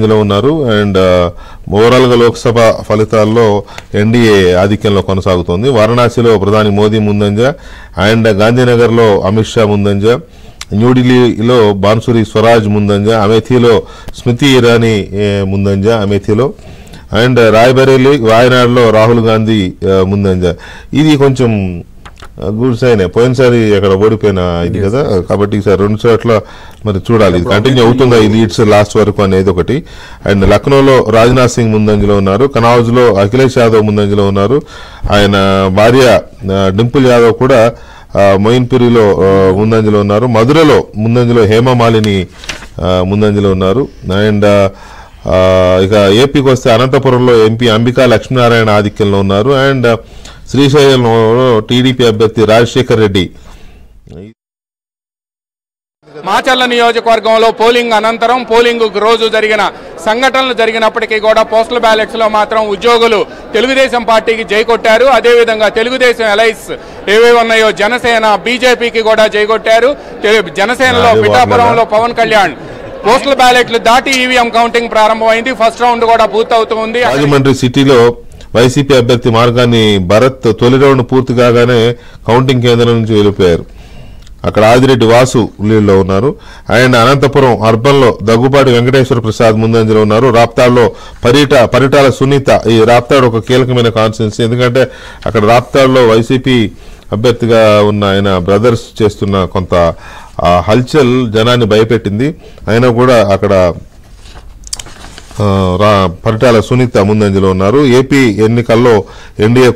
ముందంజలో ఉన్నారు. And overall గా లోక్సభ ఫలితాల్లో ఎన్డీఏ ఆధిక్యంలో కొనసాగుతోంది. వారణాసిలో ప్రధాని మోదీ ముందంజ, అండ్ గాంధీనగర్ లో అమిత్ షా ముందంజ, న్యూఢిల్లీలో బాన్సురి స్వరాజ్ ముందంజ, అమేథీలో స్మృతి ఇరానీ ముందంజ అమేథీలో, అండ్ రాయ్బరేలీ వాయనాడులో రాహుల్ గాంధీ ముందంజ. ఇది కొంచెం గుడ్ సైన్. పోయినసారి అక్కడ ఓడిపోయిన ఇది కదా, కాబట్టి ఈసారి 2 చోట్ల మరి చూడాలి ఇది కంటిన్యూ అవుతుందా ఈ లీడ్స్ లాస్ట్ వరకు అనేది ఒకటి. అండ్ లక్నోలో రాజ్నాథ్ సింగ్ ముందంజలో ఉన్నారు. కనౌజ్ లో అఖిలేష్ యాదవ్ ముందంజలో ఉన్నారు. ఆయన భార్య డింపుల్ యాదవ్ కూడా మొయిన్పురిలో ముందంజలో ఉన్నారు. మధురలో ముందంజలో హేమమాలిని ముందంజలో ఉన్నారు. అండ్ ఇక ఏపీకి వస్తే అనంతపురంలో ఎంపీ అంబికా లక్ష్మీనారాయణ ఆధిక్యంలో ఉన్నారు. అండ్ శ్రీశైలంలో టీడీపీ అభ్యర్థి రాజశేఖర్ రెడ్డి. మాచర్ల నియోజకవర్గంలో పోలింగ్ అనంతరం పోలింగ్ రోజు జరిగిన సంఘటనలు జరిగినప్పటికీ కూడా పోస్టల్ బ్యాలెట్స్ లో మాత్రం ఉద్యోగులు తెలుగుదేశం పార్టీకి జై కొట్టారు. అదేవిధంగా తెలుగుదేశం అలైన్స్ ఏవేవి ఉన్నాయో జనసేన, బీజేపీకి కూడా జై కొట్టారు. జనసేనలో పిఠాపురంలో పవన్ కళ్యాణ్ పోస్టల్ బ్యాలెట్లు దాటి ఈవీఎం కౌంటింగ్ ప్రారంభమైంది. ఫస్ట్ రౌండ్ కూడా పూర్తవుతుంది. రాజమండ్రి సిటీలో వైసీపీ అభ్యర్థి మార్గాన్ని భరత్ తొలి రౌండ్ పూర్తి కాగానే కౌంటింగ్ కేంద్రం నుంచి వెళ్ళిపోయారు. అక్కడ ఆదిరెడ్డి వాసు లీడ్లో ఉన్నారు. అండ్ అనంతపురం అర్బన్ లో దగ్గుబాటి వెంకటేశ్వర ప్రసాద్ ముందంజలో ఉన్నారు. రాప్తాడులో పరిటాల సునీత. ఈ రాప్తాడు ఒక కీలకమైన కాన్స్టిట్యున్సీ, ఎందుకంటే అక్కడ రాప్తాడులో వైసీపీ అభ్యర్థిగా ఉన్న ఆయన బ్రదర్స్ చేస్తున్న కొంత హల్చల్ జనాన్ని భయపెట్టింది. అయినా కూడా అక్కడ పరిటాల సునీత ముందంజలో ఉన్నారు. ఏపీ ఎన్నికల్లో ఎన్డీఏ